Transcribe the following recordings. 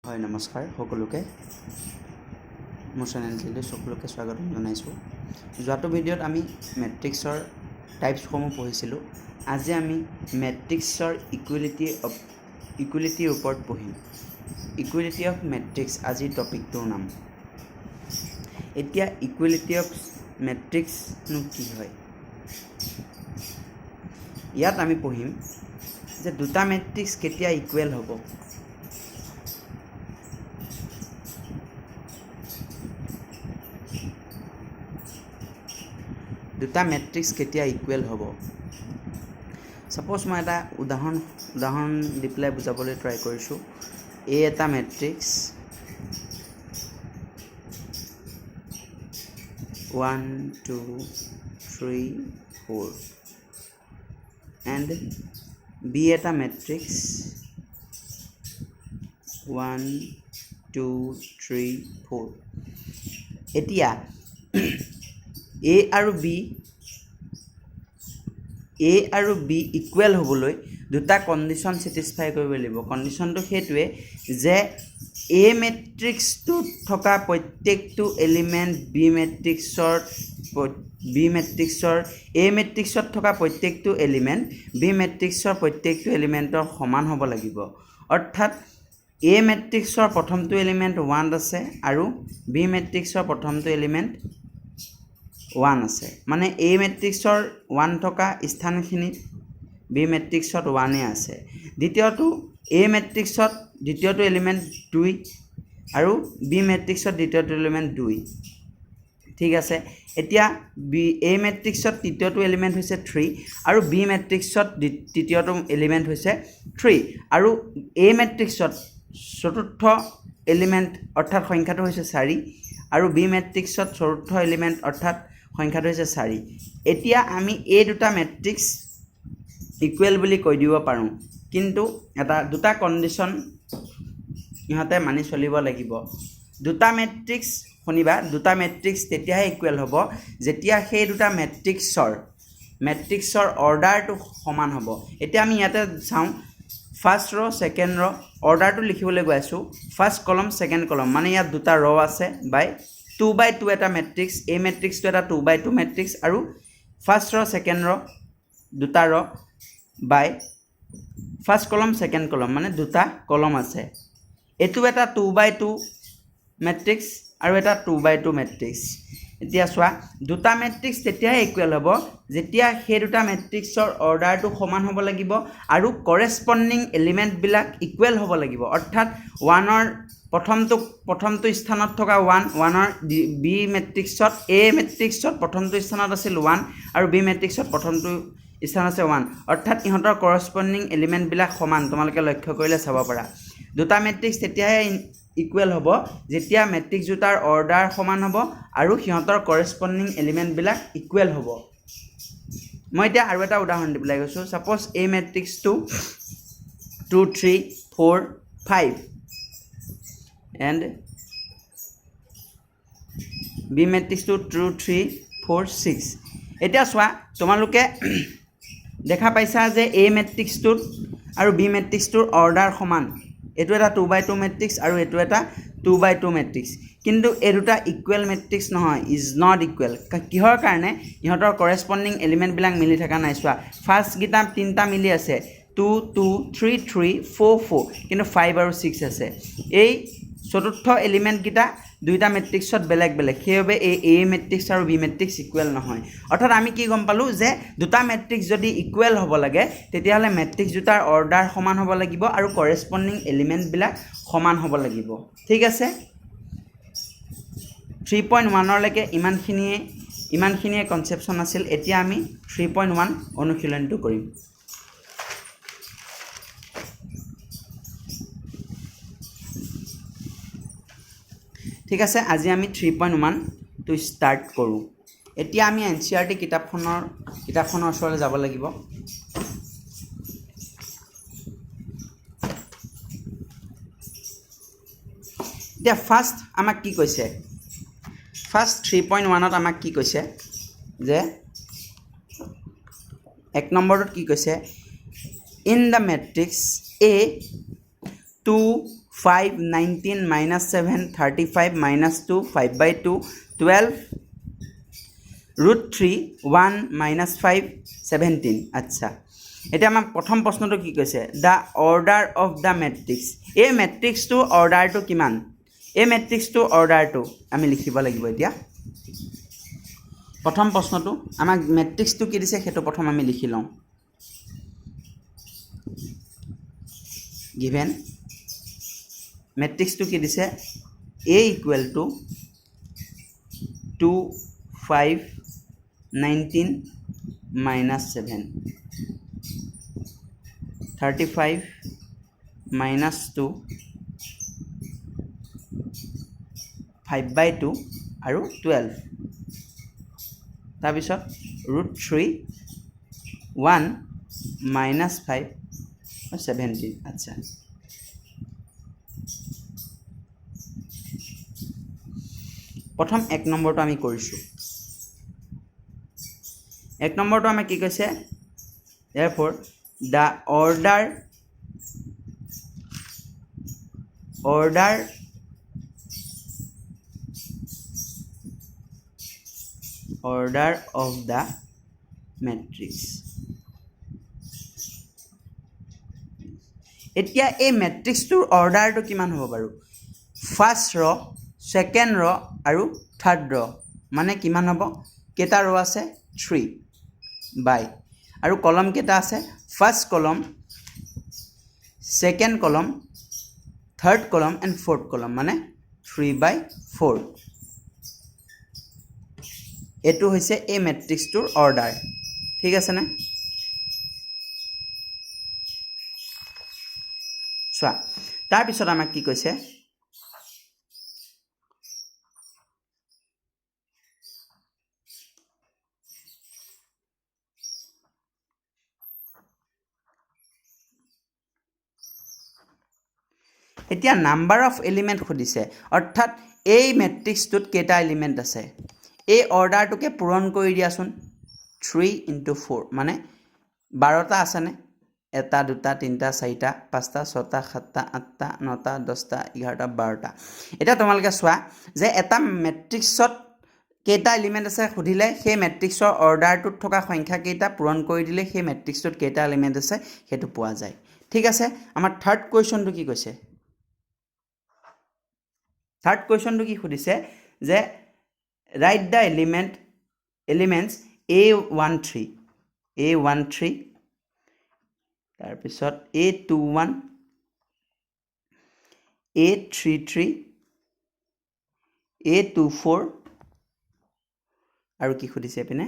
হয় নমস্কাৰ সকলোকে মোৰ চেনেলটিলৈ সকলোকে স্বাগতম জনাইছোঁ। যোৱাটো ভিডিঅ'ত আমি মেট্ৰিক্সৰ টাইপছসমূহ পঢ়িছিলোঁ। আজি আমি মেট্ৰিক্সৰ ইকুৱেলিটিৰ ওপৰত পঢ়িম। ইকুৱেলিটি অফ মেট্ৰিক্স আজিৰ টপিকটোৰ নাম। এতিয়া ইকুৱেলিটি অফ মেট্ৰিক্সনো কি হয়? ইয়াত আমি পঢ়িম যে দুটা মেট্ৰিক্স কেতিয়া ইকুৱেল হ'ব। দুটা মেট্ৰিক্স কেতিয়া ইকুৱেল হ'ব। সাপোজ মই এটা উদাহৰণ দি পেলাই বুজাবলৈ ট্ৰাই কৰিছোঁ। এ এটা মেট্ৰিক্স 1 2 3 4 and বি এটা মেট্ৰিক্স 1 2 3 4। এতিয়া এ আৰু বি ইকুৱেল হ'বলৈ দুটা কণ্ডিশ্যন ছেটিছফাই কৰিব লাগিব। কণ্ডিশ্যনটো সেইটোৱে যে এ মেট্ৰিক্সটোত থকা প্ৰত্যেকটো এলিমেণ্ট বি মেট্ৰিক্সত থকা প্ৰত্যেকটো এলিমেণ্ট বি মেট্ৰিক্সৰ প্ৰত্যেকটো এলিমেণ্টৰ সমান হ'ব লাগিব। অৰ্থাৎ এ মেট্ৰিক্সৰ প্ৰথমটো এলিমেণ্ট 1 আছে আৰু বি মেট্ৰিক্সৰ প্ৰথমটো এলিমেণ্ট 1 আছে। মানে এ মেট্ৰিক্সৰ 1 থকা স্থানখিনিত বি মেট্ৰিক্সত 1 আছে। দ্বিতীয়টো এ মেট্ৰিক্সত দ্বিতীয়টো এলিমেণ্ট 2 আৰু বি মেট্ৰিক্সত দ্বিতীয়টো এলিমেণ্ট 2। ঠিক আছে। এতিয়া এ মেট্ৰিক্সত তৃতীয়টো এলিমেণ্ট হৈছে 3 আৰু বি মেট্ৰিক্সত তৃতীয়টো এলিমেণ্ট হৈছে 3 আৰু এ মেট্ৰিক্সত চতুৰ্থ এলিমেণ্ট অৰ্থাৎ সংখ্যাটো হৈছে 4 আৰু বি মেট্ৰিক্সত চতুৰ্থ এলিমেণ্ট অৰ্থাৎ সংখ্যাটো হৈছে 4। এতিয়া আমি এই দুটা মেট্ৰিক্স ইকুৱেল বুলি কৈ দিব পাৰোঁ, কিন্তু দুটা কণ্ডিশ্যন ইহঁতে মানি চলিব লাগিব। দুটা মেট্ৰিক্স তেতিয়াহে ইকুৱেল হ'ব যেতিয়া সেই দুটা মেট্ৰিক্সৰ অৰ্ডাৰটো সমান হ'ব। এতিয়া আমি ইয়াতে চাওঁ, ফাৰ্ষ্ট ৰ' ছেকেণ্ড ৰ' অৰ্ডাৰটো লিখিবলৈ গৈ আছোঁ। ফাৰ্ষ্ট কলম ছেকেণ্ড কলম, মানে ইয়াত দুটা ৰ' আছে বাই 2x2 এটা মেট্ৰিক্স। এই মেট্ৰিক্সটো এটা 2x2 মেট্ৰিক্স আৰু ফাৰ্ষ্ট ৰ' ছেকেণ্ড ৰ' দুটা ৰ' বাই ফাৰ্ষ্ট কলম ছেকেণ্ড কলম, মানে দুটা কলম আছে। এইটো এটা 2x2 মেট্ৰিক্স আৰু এটা 2x2 মেট্ৰিক্স। এতিয়া চোৱা, দুটা মেট্ৰিক্স তেতিয়াহে ইকুৱেল হ'ব যেতিয়া সেই দুটা মেট্ৰিক্সৰ অৰ্ডাৰটো সমান হ'ব লাগিব আৰু কৰেছপণ্ডিং এলিমেণ্টবিলাক ইকুৱেল হ'ব লাগিব। অৰ্থাৎ 1ৰ প্ৰথমটো স্থানত থকা 1ৰ বি মেট্ৰিক্সত এ মেট্ৰিক্সত প্ৰথমটো স্থানত আছিল 1 আৰু বি মেট্ৰিক্সত প্ৰথমটো স্থান আছে 1। অৰ্থাৎ ইহঁতৰ কৰস্পণ্ডিং এলিমেণ্টবিলাক সমান। তোমালোকে লক্ষ্য কৰিলে চাব পাৰা। দুটা মেট্ৰিক্স তেতিয়াহে ইকুৱেল হ'ব যেতিয়া মেট্ৰিক্স দুটাৰ অৰ্ডাৰ সমান হ'ব আৰু সিহঁতৰ কৰস্পণ্ডিং এলিমেণ্টবিলাক ইকুৱেল হ'ব। মই এতিয়া আৰু এটা উদাহৰণ দি পেলাই গৈছোঁ। ছাপ'জ এই মেট্ৰিক্সটো 2 3 4 5 এণ্ড বি মেট্ৰিক্সটো 2 3 4 6। এতিয়া চোৱা, তোমালোকে দেখা পাইছা যে এ মেট্ৰিক্সটোত আৰু বি মেট্ৰিক্সটোৰ অৰ্ডাৰ সমান। এইটো এটা 2x2 মেট্ৰিক্স আৰু এইটো এটা 2x2 মেট্ৰিক্স, কিন্তু এই দুটা ইকুৱেল মেট্ৰিক্স নহয়, ইজ নট ইকুৱেল। কিহৰ কাৰণে? ইহঁতৰ কৰেছপণ্ডিং এলিমেণ্টবিলাক মিলি থকা নাই। চোৱা, ফাৰ্ষ্টকেইটা 3টা মিলি আছে, 2 2 3 3 4 4, কিন্তু 5 আৰু 6 আছে। এই চতুৰ্থ এলিমেণ্টকেইটা দুইটা মেট্ৰিক্সত বেলেগ বেলেগ, সেইবাবে এই এ মেট্ৰিক্স আৰু বি মেট্ৰিক্স ইকুৱেল নহয়। অৰ্থাৎ আমি কি গম পালোঁ যে দুটা মেট্ৰিক্স যদি ইকুৱেল হ'ব লাগে তেতিয়াহ'লে মেট্ৰিক্স দুটাৰ অৰ্ডাৰ সমান হ'ব লাগিব আৰু কৰেছপণ্ডিং এলিমেণ্টবিলাক সমান হ'ব লাগিব। ঠিক আছে। 3.1লৈকে ইমানখিনিয়ে কনচেপশ্যন আছিল। এতিয়া আমি 3.1 অনুশীলনটো কৰিম। ঠিক আছে, আজি আমি 3.1টো ষ্টাৰ্ট কৰোঁ। এতিয়া আমি NCERT কিতাপখনৰ ওচৰলৈ যাব লাগিব। এতিয়া ফাৰ্ষ্ট আমাক কি কৈছে? ফাৰ্ষ্ট 3.1ত আমাক কি কৈছে যে 1 নম্বৰটোত কি কৈছে? In the matrix A 2 5 19 minus 7 35 minus 2 5 by 2 12 root 3 1 minus 5 17 আচ্ছা এটা আমাৰ প্ৰথম প্ৰশ্নটো কি কৈছে দা অৰ্ডাৰ অফ দা মেট্ৰিক্স এই মেট্ৰিক্সটো অৰ্ডাৰটো কিমান এই মেট্ৰিক্সটো অৰ্ডাৰটো আমি লিখিব লাগিব এতিয়া প্ৰথম প্ৰশ্নটো আমাক মেট্ৰিক্সটো কি দিছে সেইটো প্ৰথম আমি লিখি লওঁ given মেট্ৰিক্সটো কি দিছে a equal to 2 5 19 minus 7 35 minus 2 5 by 2 আৰু 12 তাৰপিছত root 3 1 minus 5 17 আচ্ছা প্ৰথম এক নম্বৰটো আমি কৰিছোঁ এক নম্বৰটো আমি কি কৈছে therefore the order of the matrix এতিয়া এই মেট্ৰিক্সটোৰ অৰ্ডাৰটো কিমান হ'ব বাৰু ফাৰ্ষ্ট ৰ সেকেন্ড ৰ আৰু থাৰ্ড ৰ মানে কিমান হ'ব কেটা ৰ আছে 3 বাই আৰু কলম কেটা আছে ফাৰ্ষ্ট কলম সেকেন্ড কলম থাৰ্ড কলম এণ্ড ফৰ্থ কলম মানে 3 by 4 এটো হৈছে এই মেট্ৰিক্সটোৰ অৰ্ডাৰ ঠিক আছে না চোৱা তাৰ পিছত আমাক কি কৈছে এতিয়া নাম্বাৰ অফ এলিমেন্ট খুদিছে অৰ্থাৎ এই মেট্ৰিক্সটোত কেটা এলিমেন্ট আছে এই অৰ্ডাৰটোকে পূৰণ কৰি দিয়াচোন 3 into 4 মানে 12টা আছে নে এটা দুটা তিনটা চাৰিটা পাঁচটা ছটা সাতটা আঠটা নটা 10টা 11টা 12টা এটা তোমালোকে চোৱা যে এটা মেট্ৰিক্সত কেটা এলিমেন্ট আছে খুদিলে সেই মেট্ৰিক্সৰ অৰ্ডাৰটোত থকা সংখ্যা কেটা পূৰণ কৰি দিলে সেই মেট্ৰিক্সটোত কেটা এলিমেন্ট আছে হেতু পোৱা যায় ঠিক আছে আমাৰ থাৰ্ড কোৱেশ্চনটো কি কৈছে থাৰ্ড কোৱেশ্চনটো কি খুদিছে যে write the elements a13 তাৰ পিছত a21 a33 a24 আৰু কি খুদিছে পিনে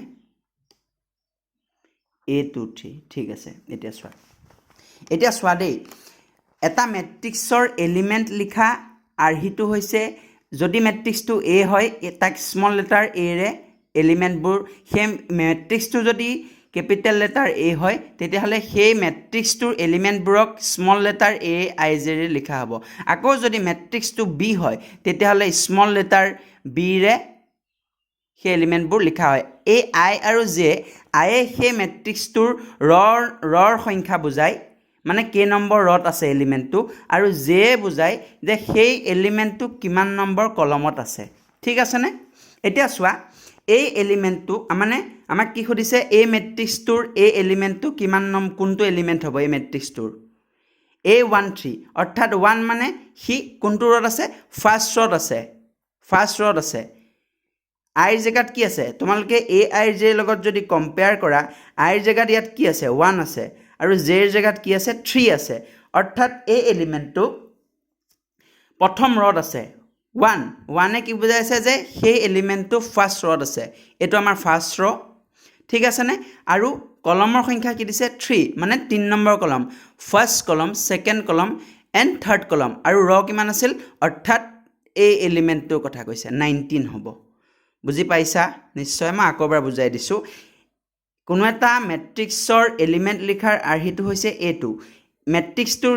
a23 ঠিক আছে এতিয়া চোৱা দেই এটা মেট্ৰিক্সৰ এলিমেন্ট লিখা আৰ্হিটো হৈছে যদি মেট্ৰিক্সটো a হয় তাক স্মল লেটাৰ a ৰে এলিমেন্টবোৰ সেই মেট্ৰিক্সটো যদি কেপিটেল লেটাৰ a হয় তেতিয়াহলে সেই মেট্ৰিক্সটোৰ এলিমেন্টবোৰক small letter a i j ৰে লিখা হ'ব আকৌ যদি মেট্ৰিক্সটো b হয় তেতিয়াহলে স্মল লেটাৰ b ৰে সেই এলিমেন্টবোৰ লিখা হয় এই i আৰু j i এ সেই মেট্ৰিক্সটোৰ ৰৰ সংখ্যা বুজায় মানে কে নম্বৰ ৰত আছে এলিমেন্টটো আৰু জে বুজায় যে সেই এলিমেন্টটো কিমান নম্বৰ কলমত আছে ঠিক আছে নে এতিয়া চোৱা এই এলিমেন্টটো মানে আমাক কি খুদিছে এই মেট্ৰিক্সটোৰ এই এলিমেন্টটো কিমান কোনটো এলিমেন্ট হ'ব এই মেট্ৰিক্সটোৰ a13 অৰ্থাৎ 1 মানে হি কোনটো ৰত আছে ফাৰ্ষ্ট ৰত আছে আইৰ জেগাত কি আছে তোমালোকে এ আইৰ জে লগত যদি কম্পেয়াৰ কৰা আইৰ জেগাত ইয়াত কি আছে 1 আছে আৰু জেৰ জেগাত কি আছে 3 আছে অৰ্থাৎ এই এলিমেন্টটো প্ৰথম ৰত আছে 1 এ কি বুজাইছে যে সেই এলিমেন্টটো ফাৰ্ষ্ট ৰত আছে এটো আমাৰ ফাৰ্ষ্ট ৰ ঠিক আছে নে আৰু কলমৰ সংখ্যা কি দিছে 3 মানে 3 নম্বৰ কলম ফাৰ্ষ্ট কলম সেকেন্ড কলম এণ্ড থাৰ্ড কলম আৰু ৰ কিমান আছিল অৰ্থাৎ এই এলিমেন্টটোৰ কথা কৈছে 19 হ'ব বুজি পাইছা নিশ্চয় মই আকৌবাৰ বুজাই দিছো কোনো এটা মেট্ৰিক্সৰ এলিমেন্ট লিখাৰ আৰ্হিটো হৈছে a2 মেট্ৰিক্সটোৰ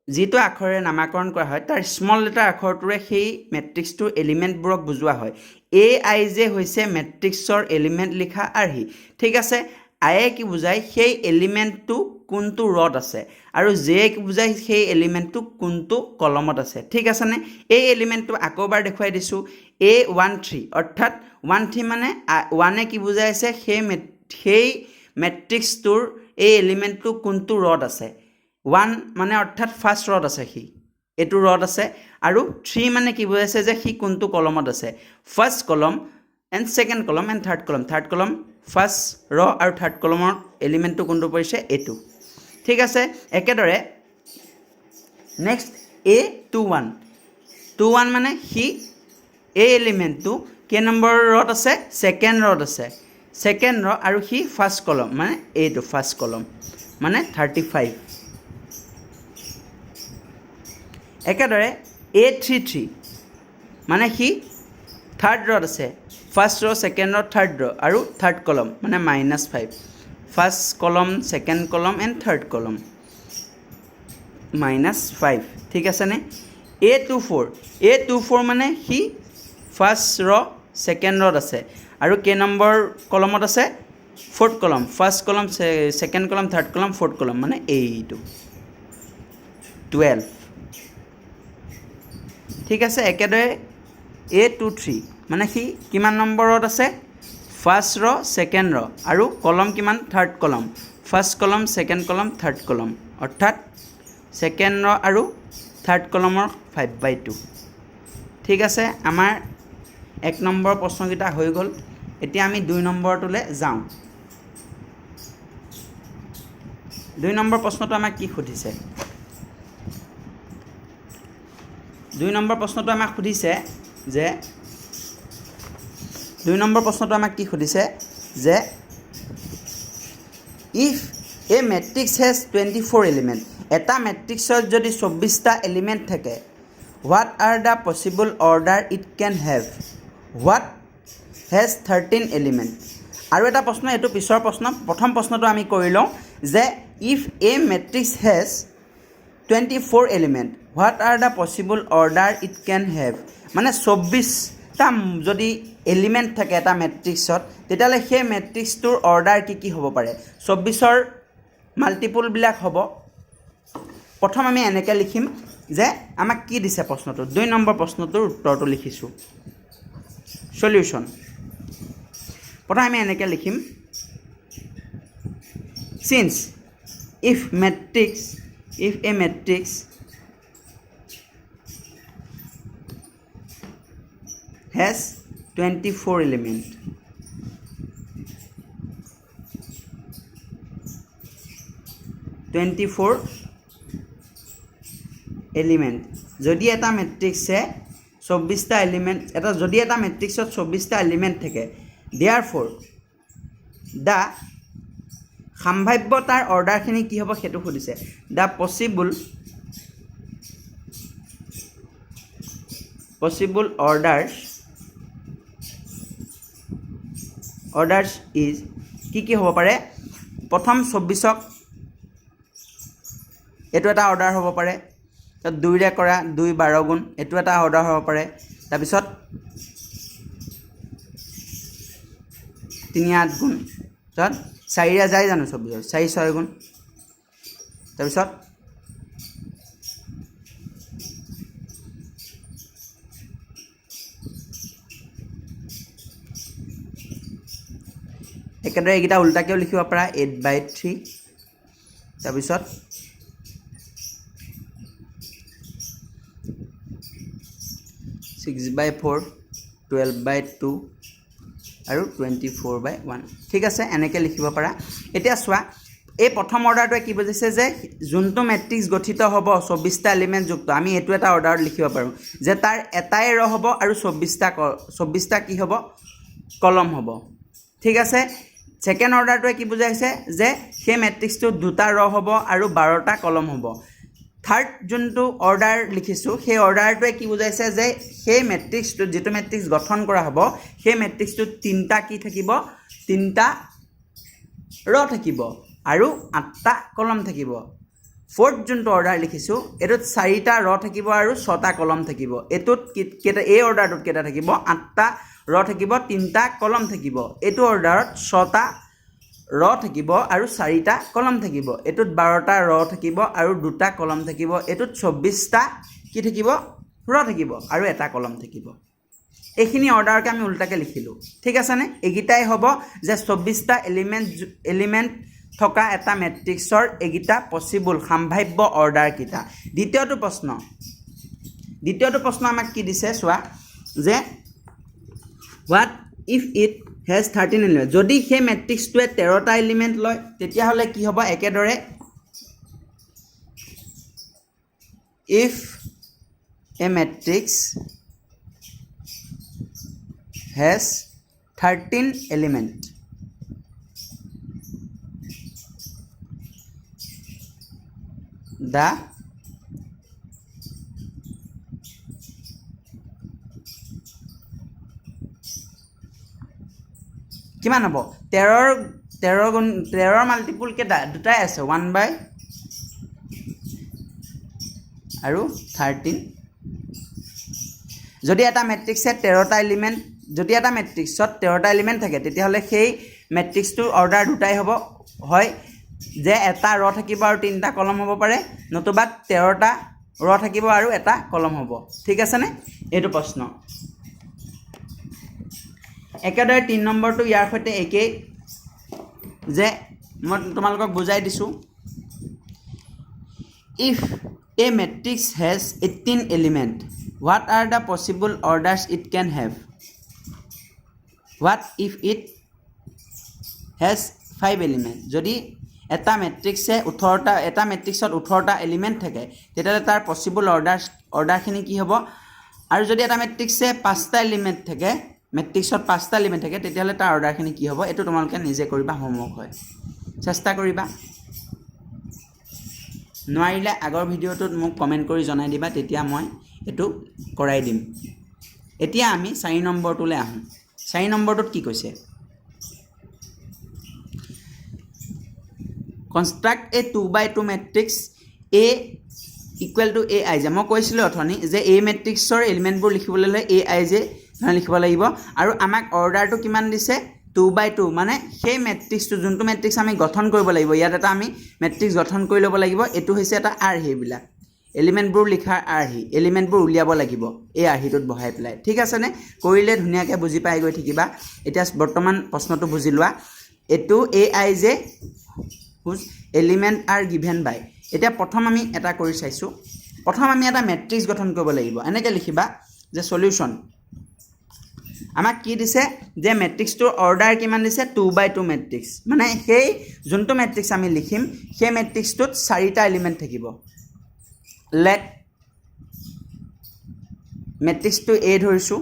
যিটো আখৰে নামাকৰণ কৰা হয় তাৰ স্মল লেটাৰ আখৰটোৰে সেই মেট্ৰিক্সটোৰ এলিমেন্টবোৰক বুজোৱা হয় a i j হৈছে মেট্ৰিক্সৰ এলিমেন্ট লিখা আৰ্হি ঠিক আছে আয়ে কি বুজায় সেই এলিমেণ্টটো কোনটো ৰত আছে আৰু জে কি বুজায় সেই এলিমেণ্টটো কোনটো কলমত আছে ঠিক আছেনে এই এলিমেণ্টটো আকৌ এবাৰ দেখুৱাই দিছোঁ A13 অৰ্থাৎ 13 মানে 1 কি বুজাইছে সেই মেট্ৰিক্সটোৰ এই এলিমেণ্টটো কোনটো ৰত আছে 1 মানে অৰ্থাৎ ফাৰ্ষ্ট ৰত আছে সি এইটো ৰত আছে আৰু 3 মানে কি বুজাইছে যে সি কোনটো কলমত আছে ফাৰ্ষ্ট কলম এণ্ড ছেকেণ্ড কলম এণ্ড থাৰ্ড কলম ফাৰ্ষ্ট ৰ আৰু থাৰ্ড কলমৰ এলিমেণ্টটো কোনটো পৰিছে এইটো ঠিক আছে একেদৰে নেক্সট A21 মানে সি এই এলিমেণ্টটো কেই নম্বৰ ৰত আছে ছেকেণ্ড ৰত আছে ছেকেণ্ড ৰ আৰু সি ফাৰ্ষ্ট কলম মানে এইটো ফাৰ্ষ্ট কলম মানে 35 একেদৰে A33 মানে সি থাৰ্ড ৰত আছে ফাৰ্ষ্ট ৰ ছেকেণ্ড ৰ থাৰ্ড ৰ আৰু থাৰ্ড কলম মানে -5 ফাৰ্ষ্ট কলম ছেকেণ্ড কলম এণ্ড থাৰ্ড কলম -5 ঠিক আছেনে A24 মানে সি ফাৰ্ষ্ট ৰ ছেকেণ্ড ৰত আছে আৰু কেই নম্বৰ কলমত আছে ফ'ৰ্থ কলম ফাৰ্ষ্ট কলম ছেকেণ্ড কলম থাৰ্ড কলম ফ'ৰ্থ কলম মানে এইটো 12 ঠিক আছে একেদৰে A23 মানে সি কিমান নম্বৰত আছে ফাৰ্ষ্ট ৰ ছেকেণ্ড ৰ আৰু কলম কিমান থাৰ্ড কলম ফাৰ্ষ্ট কলম ছেকেণ্ড কলম থাৰ্ড কলম অৰ্থাৎ ছেকেণ্ড ৰ আৰু থাৰ্ড কলমৰ 5/2 ঠিক আছে আমাৰ 1 নম্বৰ প্ৰশ্নকেইটা হৈ গ'ল এতিয়া আমি 2 নম্বৰটোলৈ যাওঁ 2 নম্বৰ প্ৰশ্নটো আমাক কি সুধিছে 2 নম্বৰ প্ৰশ্নটো আমাক সুধিছে যে 2 নম্বৰ প্ৰশ্নটো আমাক কি সুধিছে যে if a matrix has 24 element এটা মেট্ৰিক্সত যদি 24টা এলিমেণ্ট থাকে what are the possible order it can have what has 13 element আৰু এটা প্ৰশ্ন এইটো পিছৰ প্ৰশ্ন প্ৰথম প্ৰশ্নটো আমি কৰি লওঁ যে if a matrix has 24 element what are the possible order it can have মানে 24টা যদি এলিমেণ্ট থাকে এটা মেট্ৰিক্সত তেতিয়াহ'লে সেই মেট্ৰিক্সটোৰ অৰ্ডাৰ কি হ'ব পাৰে 24ৰ মাল্টিপুলবিলাক হ'ব প্ৰথম আমি এনেকৈ লিখিম যে আমাক কি দিছে প্ৰশ্নটো 2 নম্বৰ প্ৰশ্নটোৰ উত্তৰটো লিখিছোঁ সলিউশ্যন প্ৰথম আমি এনেকৈ লিখিম since if a matrix has 24 element যদি এটা মেট্ৰিক্সে 24টা এলিমেণ্ট যদি এটা মেট্ৰিক্সত 24টা এলিমেণ্ট থাকে therefore the সম্ভাৱ্যতাৰ অৰ্ডাৰখিনি কি হ'ব সেইটো সুধিছে দ্য পচিবল অৰ্ডাৰ্ছ ইজ কি হ'ব পাৰে প্ৰথম 24ক এইটো এটা অৰ্ডাৰ হ'ব পাৰে তাত 2ৰে কৰা 2 12 গুণ এইটো এটা অৰ্ডাৰ হ'ব পাৰে তাৰপিছত 3 8 গুণ তাত 4ৰে যায় জানো 24 4 6 গুণ তাৰপিছত একেদৰে এইকেইটা উল্টাকেও লিখিব পাৰা 8/3 তাৰপিছত 6/4 12/2 আৰু 24/1 ঠিক আছে এনেকৈ লিখিব পাৰা এতিয়া চোৱা এই প্ৰথম অৰ্ডাৰটোৱে কি বুজিছে যে যোনটো মেট্ৰিক্স গঠিত হ'ব 24টা এলিমেণ্ট যুক্ত আমি এইটো এটা অৰ্ডাৰত লিখিব পাৰোঁ যে তাৰ এটাই ৰ হ'ব আৰু 24টা কি হ'ব কলম হ'ব ঠিক আছে ছেকেণ্ড অৰ্ডাৰটোৱে কি বুজাইছে যে সেই মেট্ৰিক্সটো 2টা ৰ হ'ব আৰু 12টা কলম হ'ব থাৰ্ড যোনটো অৰ্ডাৰ লিখিছোঁ সেই অৰ্ডাৰটোৱে কি বুজাইছে যে সেই মেট্ৰিক্সটো যিটো মেট্ৰিক্স গঠন কৰা হ'ব সেই মেট্ৰিক্সটোত 3টা কি থাকিব 3টা ৰ থাকিব আৰু 8টা কলম থাকিব ফ'ৰ্থ যোনটো অৰ্ডাৰ লিখিছোঁ এইটোত 4টা ৰ থাকিব আৰু 6টা কলম থাকিব এইটোত কেইটা এই অৰ্ডাৰটোত কেইটা থাকিব 8টা ৰ থাকিব 3টা কলম থাকিব এইটো অৰ্ডাৰত 6টা ৰ থাকিব আৰু 4টা কলম থাকিব এটোত 12টা ৰ থাকিব আৰু 2টা কলম থাকিব এটোত 24টা কি থাকিব ৰ থাকিব আৰু এটা কলম থাকিব এইখিনি অৰ্ডাৰকে আমি উল্টাকে লিখিলো ঠিক আছে নে এগিটাই হ'ব যে 24টা এলিমেন্ট থকা এটা ম্যাট্ৰিক্সৰ এগিটা পসিবল সম্ভাব্য অৰ্ডাৰ কিটা দ্বিতীয়টো প্ৰশ্ন আমাক কি দিছে চোৱা যে what if it has 13 element যদি সেই ম্যাট্ৰিক্সটোৱে 13টা এলিমেন্ট লয় তেতিয়া হলে কি হ'ব একেদৰে if a matrix has 13 element the কিমান হ'ব 13 মাল্টিপল কেটা দুটাই আছে 1 বাই আৰু 13 যদি এটা ম্যাট্ৰিক্সে 13টা এলিমেন্ট যদি এটা ম্যাট্ৰিক্সত 13টা এলিমেন্ট থাকে তেতিয়া হলে সেই ম্যাট্ৰিক্সটোৰ অৰ্ডাৰ দুটাই হ'ব হয় যে এটা ৰ থাকিব আৰু 3টা কলম হ'ব পাৰে নতুবা 13টা ৰ থাকিব আৰু এটা কলম হ'ব ঠিক আছে নে এইটো প্ৰশ্ন একেদৰে 3 নম্বৰটো ইয়াৰ সৈতে একেই যে মই তোমালোকক বুজাই দিছো if a matrix has 18 element what are the possible orders it can have what if it has 5 element যদি এটা ম্যাট্ৰিক্সে 18টা এটা ম্যাট্ৰিক্সত 18টা এলিমেন্ট থাকে তেতিয়ালে তাৰ পসিবল অৰ্ডাৰখিনি কি হ'ব আৰু যদি এটা ম্যাট্ৰিক্সে 5টা এলিমেন্ট থাকে ম্যাট্ৰিক্সত 5টা এলিমেন্ট থাকে তেতিয়ালে তাৰ অৰ্ডাৰখিনি কি হ'ব এটো তোমালোকে নিজে কৰিবা হোমৱৰ্ক হয় চেষ্টা কৰিবা নোৱাৰিলে আগৰ ভিডিঅ'টোত মোক কমেন্ট কৰি জনাই দিবা তেতিয়া মই এটো কৰাই দিম এতিয়া আমি 4 নম্বৰটোলে আহোঁ 4 নম্বৰটোত কি কৈছে construct a 2x2 matrix A equal to Aij মই কৈছিলো অথনি যে A matrixৰ এলিমেন্টবোৰ লিখিবলৈ হলে Aij লিখিব লাগিব আৰু আমাক অৰ্ডাৰটো কিমান দিছে 2x2 মানে সেই ম্যাট্ৰিক্সটো যোনটো ম্যাট্ৰিক্স আমি গঠন কৰিব লাগিব ইয়াত এটা আমি ম্যাট্ৰিক্স গঠন কৰি ল'ব লাগিব এটো হৈছে এটা আৰহি বিলাক এলিমেন্টবোৰ লিখাৰ আৰহি এলিমেন্টবোৰ উলিয়াব লাগিব এই আৰহিটোত বহাই পেলাই ঠিক আছে নে কৰিলে ধুনিয়াকৈ বুজি পাই গৈ থাকিবা এতিয়া বৰ্তমান প্ৰশ্নটো বুজি লোৱা এটো Aij whose element are given by এটা প্ৰথম আমি এটা কৰি চাইছো প্ৰথম আমি এটা ম্যাট্ৰিক্স গঠন কৰিব লাগিব এনেকৈ লিখিবা যে সলিউশন আমাক কি দিছে যে ম্যাট্ৰিক্সটোৰ অৰ্ডাৰ কিমান দিছে 2x2 ম্যাট্ৰিক্স মানে সেই যোনটো ম্যাট্ৰিক্স আমি লিখিম সেই ম্যাট্ৰিক্সটোত 4টা এলিমেন্ট থাকিব লেট ম্যাট্ৰিক্সটো A ধৰিছো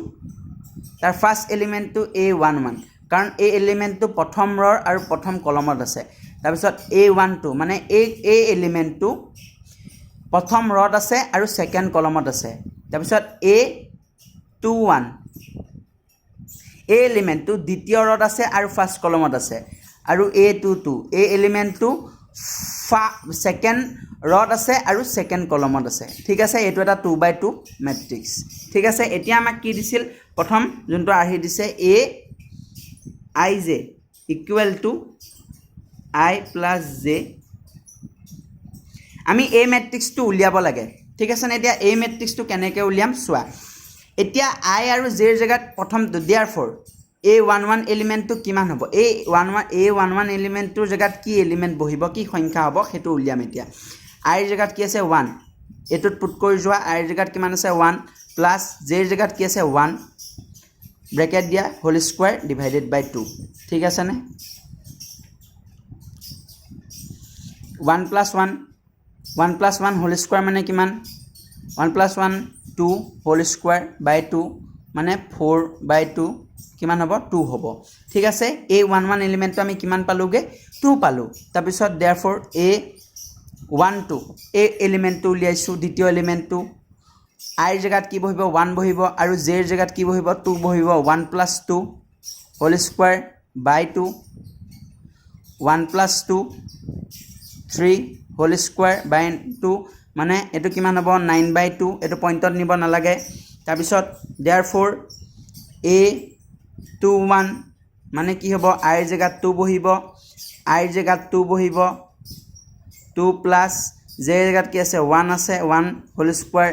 তাৰ ফাৰ্স্ট এলিমেন্টটো A11 কাৰণ এই এলিমেন্টটো প্ৰথম ৰৰ আৰু প্ৰথম কলমত আছে তাৰপিছত A12 মানে এই এলিমেন্টটো প্ৰথম ৰত আছে আৰু সেকেন্ড কলমত আছে তাৰপিছত A21 এই এলিমেন্টটো দ্বিতীয় ৰত আছে আৰু ফাৰ্স্ট কলমত আছে আৰু A22 এই এলিমেন্টটো সেকেন্ড ৰত আছে আৰু সেকেন্ড কলমত আছে ঠিক আছে এটো এটা 2x2 ম্যাট্ৰিক্স ঠিক আছে এতিয়া আমাক কি দিছিল প্ৰথম যোনটো আহি দিছে Aij equal to I plus j আমি এই ম্যাট্ৰিক্সটো উলিয়াব লাগে ঠিক আছে নে এতিয়া এই ম্যাট্ৰিক্সটো কেনেকৈ উলিয়াম চোৱা এতিয়া I আৰু j ৰ জায়গাত প্ৰথম therefore A11 এলিমেন্টটো কিমান হ'ব A11 এলিমেন্টটোৰ জায়গাত কি এলিমেন্ট বহিব কি সংখ্যা হ'ব হেতু উলিয়াম এতিয়া I ৰ জায়গাত কি আছে 1 এটোত পুট কৰি যোৱা I ৰ জায়গাত কিমান আছে 1 প্লাস j ৰ জায়গাত কি আছে 1 ব্ৰেকেট দিয়া হোল স্কয়াৰ ডিভাইডেড বাই 2 ঠিক আছে নে 1 plus 1 whole square মানে কিমান 1 plus 1 2 whole square by 2 মানে 4 by 2 কিমান হ'ব 2 হ'ব ঠিক আছে A11 এলিমেন্টটো আমি কিমান পালোগে 2 পালো তাৰ পিছত therefore A12 এই এলিমেন্টটো উলিয়াইছো দ্বিতীয় এলিমেন্টটো I ৰ জায়গাত কি বহিব 1 বহিব আৰু j ৰ জায়গাত কি বহিব 2 বহিব 1 plus 2 whole square by 2 1 plus 2 3 whole square by 2 মানে এটো কিমান হ'ব 9 by 2 এটো পইণ্টত নিব নালাগে তাৰ পিছত therefore A21 মানে কি হ'ব I ৰ জায়গাত 2 বহিব আইৰ জেগাত 2 বহিব 2 প্লাছ জে জেগাত কি আছে 1 আছে 1 হোল স্কোৱাৰ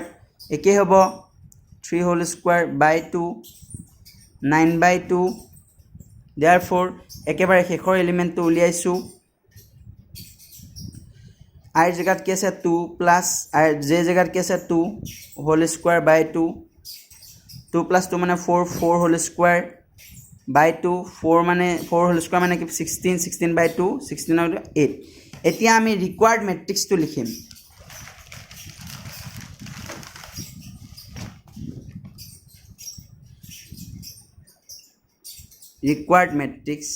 একে হ'ব 3 হোল স্কোৱাৰ বাই 2 9/2 therefore একেবাৰে শেষৰ এলিমেণ্টটো উলিয়াইছোঁ আইৰ জেগাত কি আছে 2 প্লাছ আইৰ জে জেগাত কি আছে 2 হোল স্কোৱাৰ বাই 2 2 প্লাছ 2 মানে 4 4 হোল স্কোৱাৰ বাই 2 4 মানে 4 হোল স্কোৱাৰ মানে কি 16 16/2 16 8 এতিয়া আমি ৰিকোয়াৰ্ড মেট্ৰিক্সটো লিখিম ৰিকোয়াৰ্ড মেট্ৰিক্স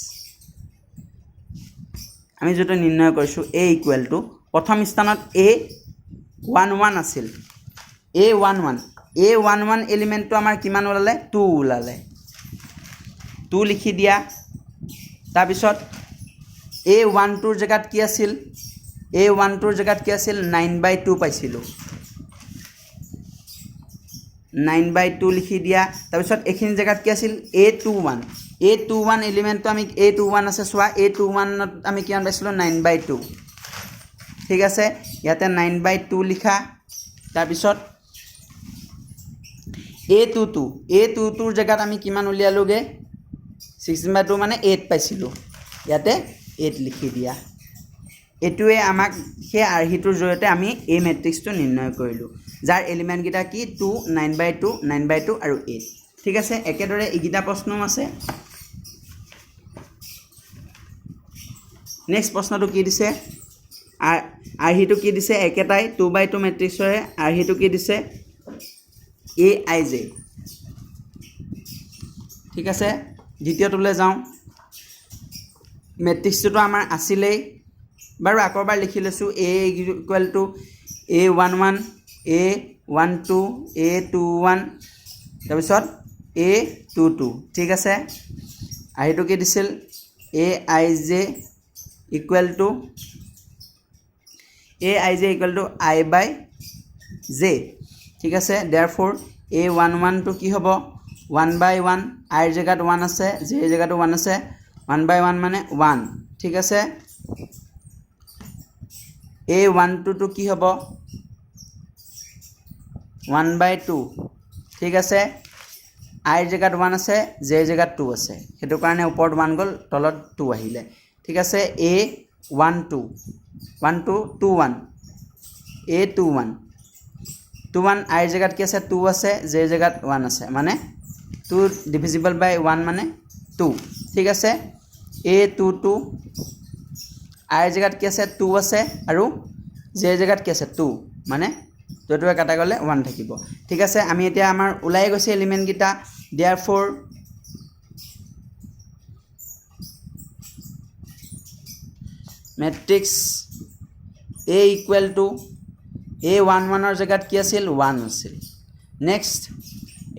আমি যেটো নিৰ্ণয় কৰিছো a ইকুৱেল টু প্ৰথম স্থানত a11 আছিল a11 এলিমেন্টটো আমাৰ কিমান ওলালে 2 ওলালে 2 লিখি দিয়া তাৰ পিছত a12 ৰ জায়গাত কি আছিল a12 ৰ জায়গাত কি আছিল 9/2 পাইছিলো 9/2 লিখি দিয়া তাৰ পিছত এখিনি জায়গাত কি আছিল a21 এলিমেন্টটো আমি a21 আছে সোয়া a21 ত আমি কিমান পাইছিলো 9/2 ঠিক আছে ইয়াতে 9/2 লিখা তাৰ পিছত a22 ৰ জায়গাত আমি কিমান উলিয়ালোগে 16/2 মানে 8 পাইছিলো ইয়াতে 8 লিখি দিয়া এটুৱে আমাক সেই আৰহিটোৰ জৰিয়তে আমি এই মেট্ৰিক্সটো নিৰ্ণয় কৰিলো যাৰ এলিমেন্ট গিটা কি 2 9/2 আৰু 8 ঠিক আছে একেদৰে ইগিটা প্ৰশ্নও আছে নেক্সট প্ৰশ্নটো কি দিছে আৰহিটো কি দিছে একেটাই 2/2 মেট্ৰিক্সৰে আৰহিটো কি দিছে aij ঠিক আছে দ্বিতীয়টোলৈ যাওঁ মেট্ৰিক্সটো আমাৰ আছিলেই বাৰু আকৰবাৰ লিখি লৈছো a equal to a11 a12 a21 তাৰপিছত a22 ঠিক আছে আৰহিটো কি দিছিল aij ইকুৱেল টু i/j ঠিক আছে therefore a11 টো কি হ'ব 1/1 i ৰ জায়গাত 1 আছে j ৰ জায়গাত 1 আছে 1/1 মানে 1 ঠিক আছে a12 টো কি হ'ব 1/2 ঠিক আছে i ৰ জায়গাত 1 আছে j ৰ জায়গাত 2 আছে হেতু কাৰণে ওপৰত 1 গল তলত 2 আহিলে ঠিক আছে a12 21 a21 i ৰ জায়গাত কি আছে 2 আছে j ৰ জায়গাত 1 আছে মানে 2 ডিভিজিবল বাই 1 মানে 2 ঠিক আছে a22 i ৰ জায়গাত কি আছে 2 আছে আৰু j ৰ জায়গাত কি আছে 2 মানে দুটোৱে কাটা গলে 1 থাকিব ঠিক আছে আমি এতিয়া আমাৰ উলাই গৈছে এলিমেন্ট গিটা therefore matrix a equal to a11 ৰ জায়গাত কি আছিল 1 আছিল নেক্সট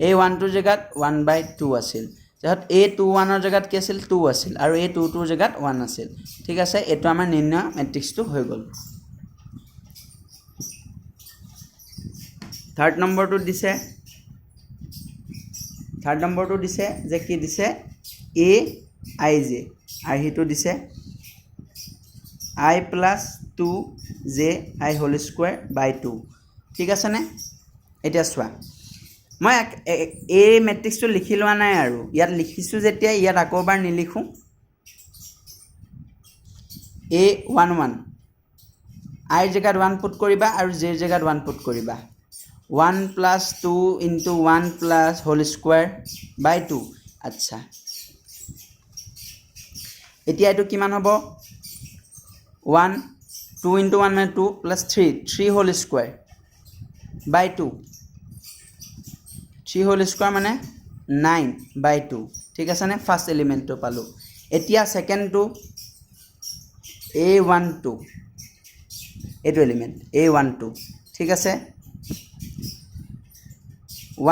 a12 ৰ জায়গাত 1/2 আছিল যত a21 ৰ জায়গাত কি আছিল 2 আছিল আৰু a22 ৰ জায়গাত 1 আছিল ঠিক আছে এটো আমাৰ নিৰ্ণয় মেট্ৰিক্সটো হৈ গল থাৰ্ড নম্বৰটো দিছে যে কি দিছে aij আৰহিটো দিছে i plus 2j i whole square by 2 ঠিক আছে নে এটা সোয়া মই এই মেট্ৰিক্সটো লিখি লোৱা নাই আৰু ইয়াত লিখিছো যেতিয়া ইয়াত আকৰবাৰ নিলিখো a11 i ৰ জায়গাত 1 পুট কৰিবা আৰু j ৰ জায়গাত 1 পুট কৰিবা 1 plus 2 into 1 plus whole square by 2 আচ্ছা এতিয়া এটো কিমান হ'ব 1 2 into 1 মানে 2 plus 3 whole square by 2 3 whole square মানে 9/2 ঠিক আছে নে ফার্স্ট এলিমেন্টটো পালো এতিয়া সেকেন্ড টু a12 এটো এলিমেন্ট a12 ঠিক আছে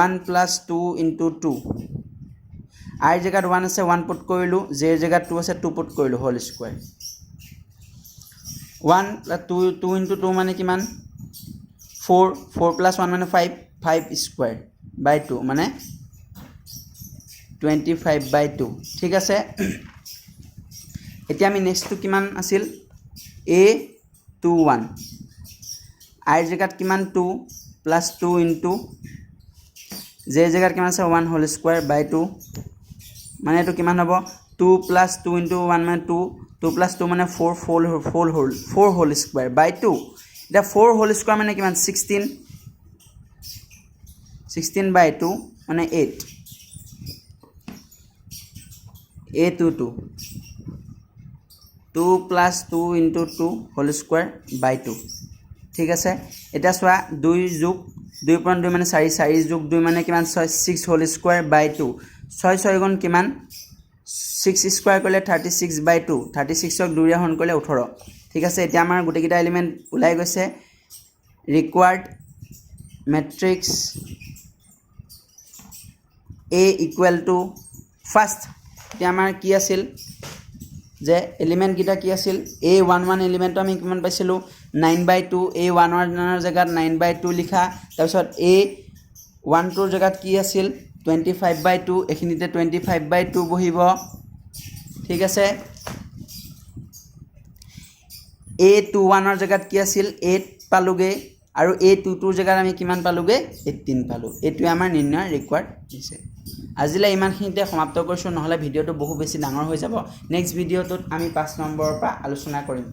1 plus 2 into 2 i জায়গাত 1 আছে 1 পুট কৰিলো j জায়গাত 2 আছে 2 পুট কৰিলো হোল স্কয়াৰ 1 plus 2 into 2 মানে কিমান 4 plus 1 মানে 5 square by 2 মানে 25/2 ঠিক আছে এতিয়া আমি নেক্সটটো কিমান আছিল a 2 1 i জেগাত কিমান 2 প্লাস 2 ইনটু j জেগাত কিমান আছে 1 হোল স্কয়ার বাই 2 মানে এটো কিমান হ'ব 2 প্লাস 2 ইনটু 1 মানে 2 2 প্লাস 2 মানে 4 হোল স্কয়ার বাই 2 এটা 4 হোল স্কয়ার মানে কিমান 16 বাই 2 মানে 8 a 2 2 2 plus 2 into 2 whole square by 2 ঠিক আছে এটা সোয়া 2 যোগ 2.2 মানে 4 4 যোগ 2 মানে কিমান 6 হোল স্কয়ার বাই 2 6 6 গুণ কিমান 6 স্কয়ার কৰিলে 36 বাই 2 36 ক 2 ৰে হৰণ কৰিলে 18 ঠিক আছে এতিয়া আমাৰ গুটেকিটা এলিমেন্ট ওলাই গৈছে ৰিকোয়াৰ্ড matrix a equal to first এতিয়া আমাৰ কি আছিল যে এলিমেন্ট কিটা কি আছিল a11 এলিমেন্ট আমি কিমান পাইছিলো 9/2 a11 ৰ জায়গাত 9/2 লিখা তাৰ পিছত a12 ৰ জায়গাত কি আছিল 25/2 এখিনিতে 25/2 বহিব ঠিক আছে a21 ৰ জায়গাত কি আছিল 8 পালোগে আৰু a22 ৰ জায়গাত আমি কিমান পালোগে 18 পালো এটো আমাৰ নিৰ্ণয় ৰিকোয়াৰ্ড দিছে আজিলৈ ইমানখিনিতে সমাপ্ত কৰিছো নহলে ভিডিওটো বহু বেছি ডাঙৰ হৈ যাব নেক্সট ভিডিওটোত আমি 5 নম্বৰৰ পৰা আলোচনা কৰিম